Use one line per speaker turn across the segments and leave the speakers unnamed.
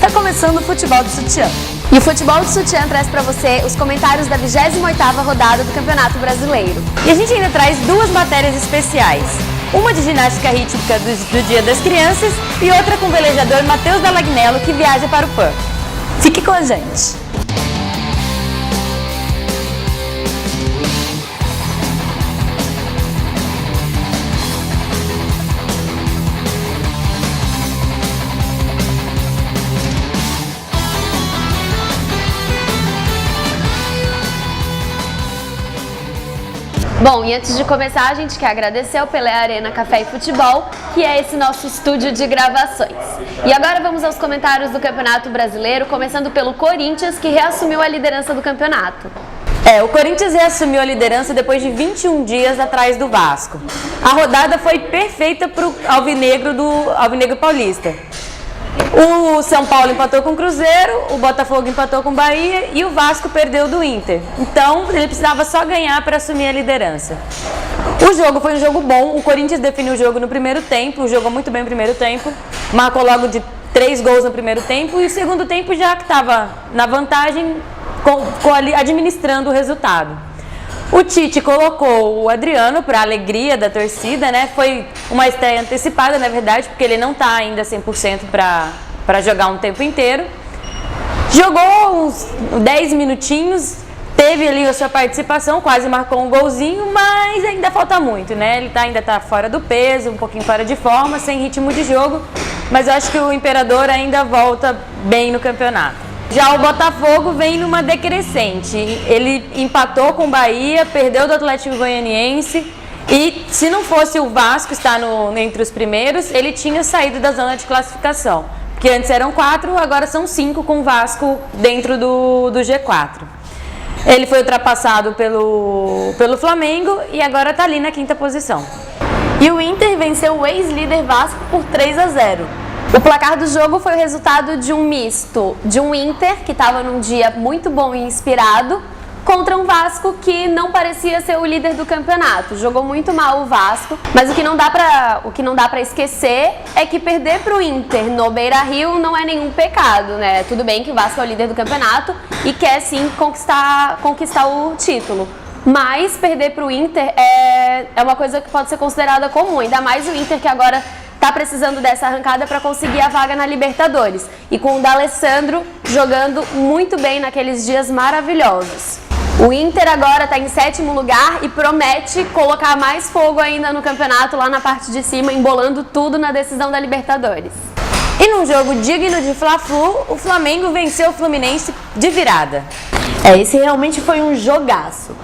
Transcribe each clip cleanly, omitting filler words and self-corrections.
Está começando o Futebol de Sutiã.
E o Futebol de Sutiã traz para você os comentários da 28ª rodada do Campeonato Brasileiro.
E a gente ainda traz duas matérias especiais. Uma de ginástica rítmica do Dia das Crianças e outra com o velejador Matheus Dalagnello, que viaja para o PAN.
Fique com a gente!
Bom, e antes de começar, a gente quer agradecer ao Pelé Arena Café e Futebol, que é esse nosso estúdio de gravações. E agora vamos aos comentários do Campeonato Brasileiro, começando pelo Corinthians, que reassumiu a liderança do campeonato.
O Corinthians reassumiu a liderança depois de 21 dias atrás do Vasco. A rodada foi perfeita para o Alvinegro Paulista. O São Paulo empatou com o Cruzeiro, o Botafogo empatou com o Bahia e o Vasco perdeu do Inter. Então ele precisava só ganhar para assumir a liderança. O jogo foi um jogo bom, o Corinthians definiu o jogo no primeiro tempo, jogou muito bem no primeiro tempo, marcou logo de 3 gols no primeiro tempo e o segundo tempo já que estava na vantagem, ficou ali administrando o resultado. O Tite colocou o Adriano para a alegria da torcida, né? Foi uma estreia antecipada, na verdade, porque ele não está ainda 100% para jogar um tempo inteiro. Jogou uns 10 minutinhos, teve ali a sua participação, quase marcou um golzinho, mas ainda falta muito, né? Ele ainda está fora do peso, um pouquinho fora de forma, sem ritmo de jogo, mas eu acho que o Imperador ainda volta bem no campeonato. Já o Botafogo vem numa decrescente, ele empatou com o Bahia, perdeu do Atlético Goianiense e se não fosse o Vasco estar entre os primeiros, ele tinha saído da zona de classificação, porque antes eram 4, agora são 5 com o Vasco dentro do G4. Ele foi ultrapassado pelo Flamengo e agora está ali na 5ª posição.
E o Inter venceu o ex-líder Vasco por 3-0.
O placar do jogo foi o resultado de um misto de um Inter, que estava num dia muito bom e inspirado, contra um Vasco que não parecia ser o líder do campeonato. Jogou muito mal o Vasco, mas o que não dá pra esquecer é que perder para o Inter no Beira-Rio não é nenhum pecado, né? Tudo bem que o Vasco é o líder do campeonato e quer sim conquistar o título. Mas perder para o Inter é uma coisa que pode ser considerada comum, ainda mais o Inter que agora está precisando dessa arrancada para conseguir a vaga na Libertadores. E com o D'Alessandro jogando muito bem naqueles dias maravilhosos. O Inter agora está em 7º lugar e promete colocar mais fogo ainda no campeonato lá na parte de cima, embolando tudo na decisão da Libertadores.
E num jogo digno de Fla-Flu, o Flamengo venceu o Fluminense de virada.
Esse realmente foi um jogaço.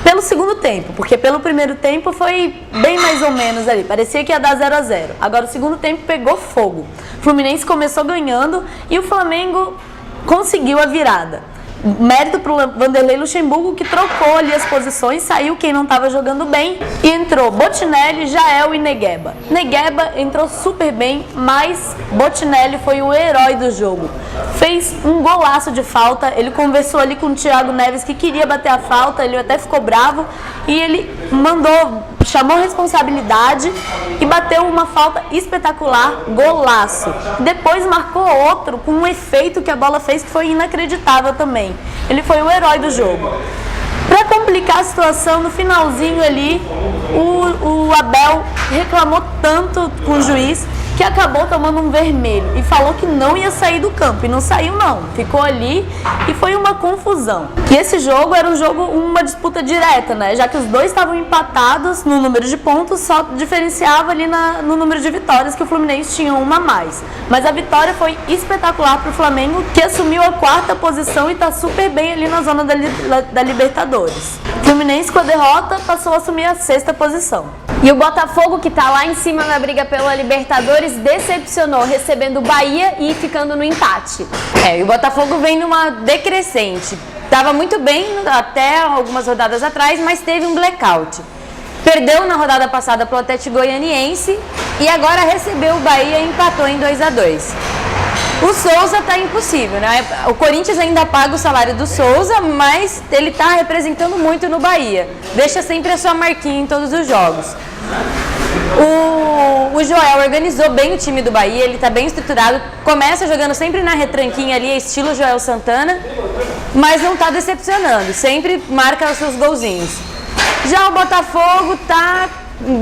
Pelo segundo tempo, porque pelo primeiro tempo foi bem mais ou menos ali, parecia que ia dar 0-0. Agora o segundo tempo pegou fogo. O Fluminense começou ganhando e o Flamengo conseguiu a virada. Mérito para o Vanderlei Luxemburgo, que trocou ali as posições, saiu quem não estava jogando bem e entrou Botinelli, Jael e Negueba. Negueba entrou super bem, mas Botinelli foi o herói do jogo. Fez um golaço de falta, ele conversou ali com o Thiago Neves que queria bater a falta, ele até ficou bravo e ele chamou responsabilidade e bateu uma falta espetacular, golaço. Depois marcou outro com um efeito que a bola fez que foi inacreditável também. Ele foi o herói do jogo. Para complicar a situação, no finalzinho ali, o Abel reclamou tanto com o juiz que acabou tomando um vermelho e falou que não ia sair do campo. E não saiu não, ficou ali e foi uma confusão. E esse jogo era uma disputa direta, né? Já que os dois estavam empatados no número de pontos, só diferenciava ali no número de vitórias, que o Fluminense tinha uma a mais. Mas a vitória foi espetacular para o Flamengo, que assumiu a 4ª posição e está super bem ali na zona da Libertadores. O Fluminense, com a derrota, passou a assumir a 6ª posição.
E o Botafogo, que está lá em cima na briga pela Libertadores, decepcionou, recebendo o Bahia e ficando no empate.
E o Botafogo vem numa decrescente. Estava muito bem até algumas rodadas atrás, mas teve um blackout. Perdeu na rodada passada para o Atlético Goianiense e agora recebeu o Bahia e empatou em 2-2. O Souza tá impossível, né? O Corinthians ainda paga o salário do Souza, mas ele tá representando muito no Bahia. Deixa sempre a sua marquinha em todos os jogos. O Joel organizou bem o time do Bahia, ele tá bem estruturado, começa jogando sempre na retranquinha ali, estilo Joel Santana, mas não tá decepcionando, sempre marca os seus golzinhos. Já o Botafogo tá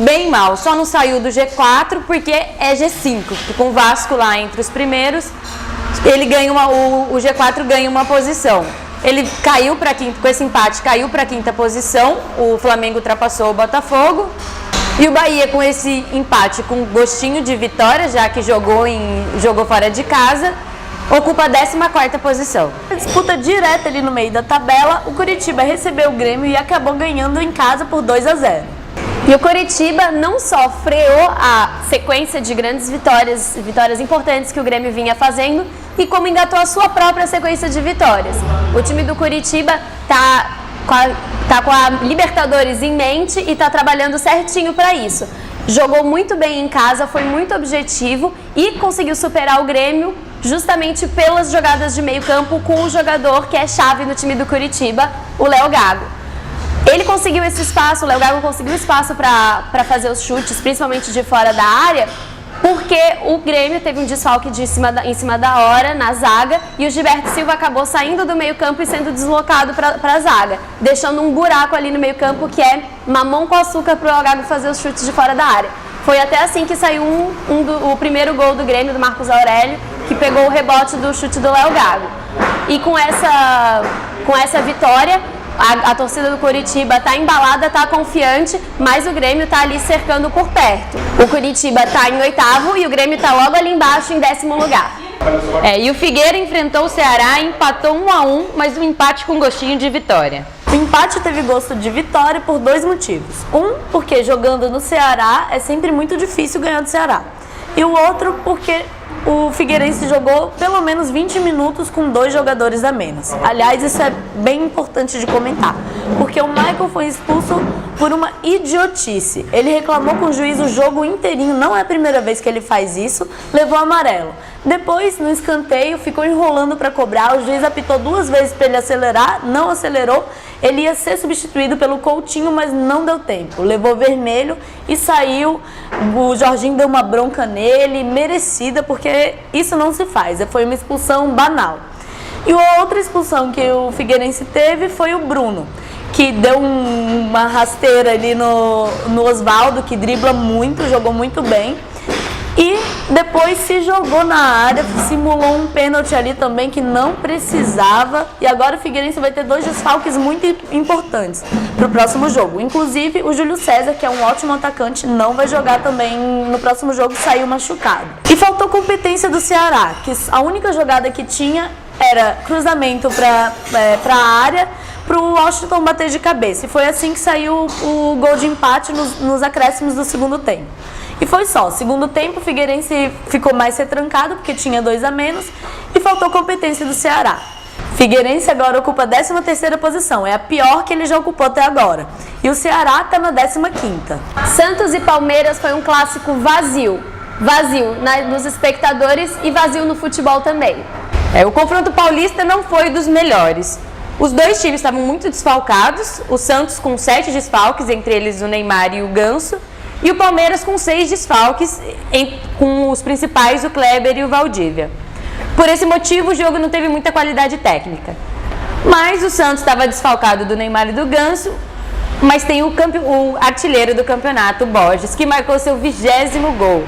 bem mal, só não saiu do G4 porque é G5, com o Vasco lá entre os primeiros, ele ganha o G4 ganha uma posição. Ele caiu para quinta, com esse empate caiu para a quinta posição, o Flamengo ultrapassou o Botafogo. E o Bahia, com esse empate, com gostinho de vitória, já que jogou fora de casa, ocupa a 14ª posição.
Disputa direta ali no meio da tabela, o Coritiba recebeu o Grêmio e acabou ganhando em casa por 2-0.
E o Coritiba não só freou a sequência de grandes vitórias importantes que o Grêmio vinha fazendo, e como engatou a sua própria sequência de vitórias. O time do Coritiba tá com a Libertadores em mente e tá trabalhando certinho para isso. Jogou muito bem em casa, foi muito objetivo e conseguiu superar o Grêmio justamente pelas jogadas de meio campo com o jogador que é chave no time do Coritiba, o Léo Gago. Ele conseguiu esse espaço, o Léo Gago conseguiu espaço para fazer os chutes, principalmente de fora da área, porque o Grêmio teve um desfalque em cima da hora na zaga e o Gilberto Silva acabou saindo do meio campo e sendo deslocado para a zaga, deixando um buraco ali no meio campo que é mamão com açúcar para o Léo Gago fazer os chutes de fora da área. Foi até assim que saiu o primeiro gol do Grêmio, do Marcos Aurélio, que pegou o rebote do chute do Léo Gago. E com essa vitória, a torcida do Coritiba está embalada, está confiante, mas o Grêmio está ali cercando por perto. O Coritiba está em 8º e o Grêmio está logo ali embaixo em 10º lugar.
E o Figueira enfrentou o Ceará e empatou 1-1, mas um empate com gostinho de vitória.
O empate teve gosto de vitória por 2 motivos. Um, porque jogando no Ceará é sempre muito difícil ganhar do Ceará. E o outro, porque o Figueirense jogou pelo menos 20 minutos com 2 jogadores a menos. Aliás, isso é bem importante de comentar, porque o Michael foi expulso por uma idiotice. Ele reclamou com o juiz o jogo inteirinho, não é a primeira vez que ele faz isso, levou amarelo. Depois, no escanteio, ficou enrolando para cobrar, o juiz apitou 2 vezes para ele acelerar, não acelerou. Ele ia ser substituído pelo Coutinho, mas não deu tempo. Levou vermelho e saiu. O Jorginho deu uma bronca nele, merecida, porque isso não se faz. Foi uma expulsão banal. E a outra expulsão que o Figueirense teve foi o Bruno, que deu uma rasteira ali no Osvaldo, que dribla muito, jogou muito bem. E depois se jogou na área, simulou um pênalti ali também que não precisava. E agora o Figueirense vai ter 2 desfalques muito importantes para o próximo jogo. Inclusive o Júlio César, que é um ótimo atacante, não vai jogar também no próximo jogo, saiu machucado. E faltou competência do Ceará, que a única jogada que tinha era cruzamento para a área, para o Washington bater de cabeça. E foi assim que saiu o gol de empate nos acréscimos do segundo tempo. E foi só. Segundo tempo, o Figueirense ficou mais retrancado, porque tinha 2 a menos, e faltou competência do Ceará. Figueirense agora ocupa a 13ª posição, é a pior que ele já ocupou até agora. E o Ceará está na 15ª.
Santos e Palmeiras foi um clássico vazio nos espectadores e vazio no futebol também.
O confronto paulista não foi dos melhores. Os 2 times estavam muito desfalcados, o Santos com 7 desfalques, entre eles o Neymar e o Ganso, e o Palmeiras com 6 desfalques, com os principais, o Kleber e o Valdívia. Por esse motivo, o jogo não teve muita qualidade técnica. Mas o Santos estava desfalcado do Neymar e do Ganso, mas tem o artilheiro do campeonato, o Borges, que marcou seu 20º gol.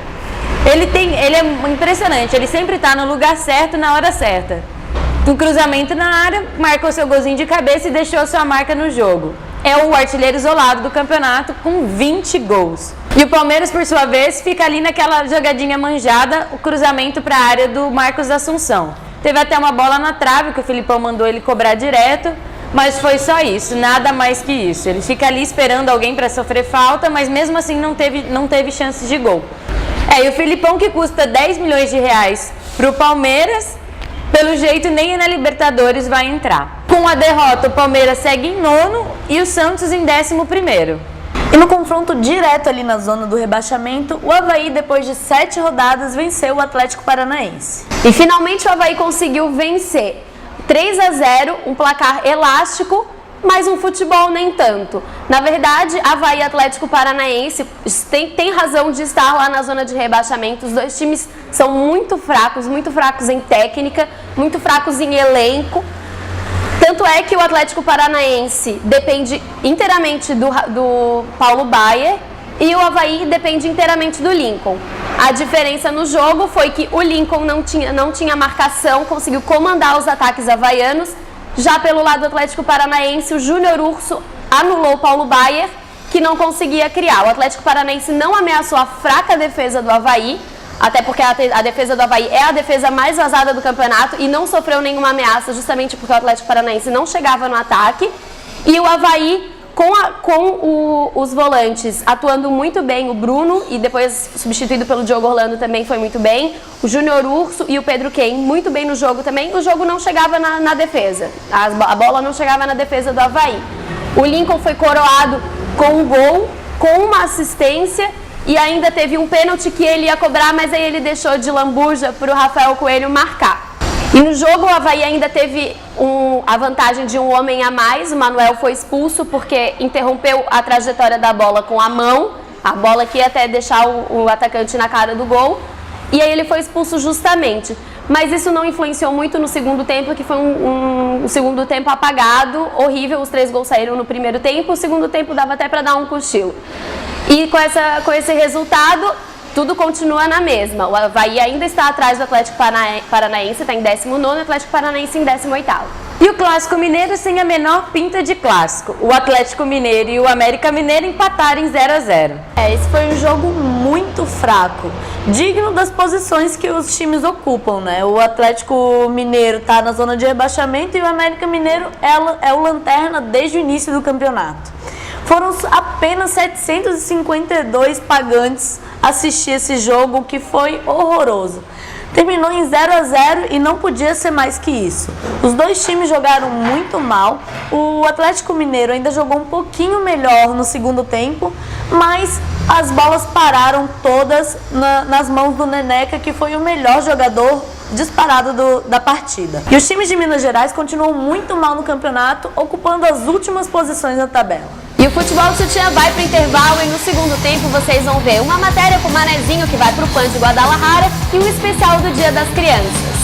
Ele é impressionante, ele sempre está no lugar certo, na hora certa. Um cruzamento na área, marcou seu golzinho de cabeça e deixou sua marca no jogo. É o artilheiro isolado do campeonato com 20 gols. E o Palmeiras, por sua vez, fica ali naquela jogadinha manjada, o cruzamento para a área do Marcos Assunção. Teve até uma bola na trave, que o Filipão mandou ele cobrar direto, mas foi só isso, nada mais que isso. Ele fica ali esperando alguém para sofrer falta, mas mesmo assim não teve chances de gol. E o Filipão, que custa 10 milhões de reais para o Palmeiras, pelo jeito nem na Libertadores vai entrar. Com a derrota, o Palmeiras segue em 9º e o Santos em 11º.
E no confronto direto ali na zona do rebaixamento, o Avaí, depois de 7 rodadas, venceu o Atlético Paranaense.
E finalmente o Avaí conseguiu vencer 3-0, um placar elástico, mas um futebol nem tanto. Na verdade, Avaí e Atlético Paranaense tem razão de estar lá na zona de rebaixamento. Os dois times são muito fracos em técnica, muito fracos em elenco. Tanto é que o Atlético Paranaense depende inteiramente do Paulo Baier e o Avaí depende inteiramente do Lincoln. A diferença no jogo foi que o Lincoln não tinha marcação, conseguiu comandar os ataques havaianos. Já pelo lado do Atlético Paranaense, o Júnior Urso anulou o Paulo Baier, que não conseguia criar. O Atlético Paranaense não ameaçou a fraca defesa do Avaí, até porque a defesa do Avaí é a defesa mais vazada do campeonato e não sofreu nenhuma ameaça, justamente porque o Atlético Paranaense não chegava no ataque. E o Avaí, com os volantes atuando muito bem, o Bruno, e depois substituído pelo Diogo Orlando também foi muito bem, o Júnior Urso e o Pedro Ken muito bem no jogo também, o jogo não chegava na defesa, a bola não chegava na defesa do Avaí. O Lincoln foi coroado com um gol, com uma assistência e ainda teve um pênalti que ele ia cobrar, mas aí ele deixou de lambuja para o Rafael Coelho marcar. E no jogo o Avaí ainda teve a vantagem de um homem a mais, o Manuel foi expulso porque interrompeu a trajetória da bola com a mão, a bola que ia até deixar o atacante na cara do gol, e aí ele foi expulso justamente. Mas isso não influenciou muito no segundo tempo, que foi um segundo tempo apagado, horrível, os 3 gols saíram no primeiro tempo, o segundo tempo dava até para dar um cochilo. E com esse resultado, tudo continua na mesma. O Avaí ainda está atrás do Atlético Paranaense, está em 19º, o Atlético Paranaense em 18º.
E o Clássico Mineiro sem a menor pinta de clássico. O Atlético Mineiro e o América Mineiro empataram em 0-0.
Esse foi um jogo muito fraco, digno das posições que os times ocupam, né? O Atlético Mineiro está na zona de rebaixamento e o América Mineiro é o lanterna desde o início do campeonato. Foram apenas 752 pagantes assistir esse jogo, que foi horroroso. Terminou em 0-0 e não podia ser mais que isso. Os dois times jogaram muito mal. O Atlético Mineiro ainda jogou um pouquinho melhor no segundo tempo, mas as bolas pararam todas nas mãos do Neneca, que foi o melhor jogador disparado da partida. E os times de Minas Gerais continuam muito mal no campeonato, ocupando as últimas posições na tabela.
E o Futebol Sutiã vai para o intervalo e no segundo tempo vocês vão ver uma matéria com o Manezinho, que vai para o PAN de Guadalajara, e um especial do Dia das Crianças.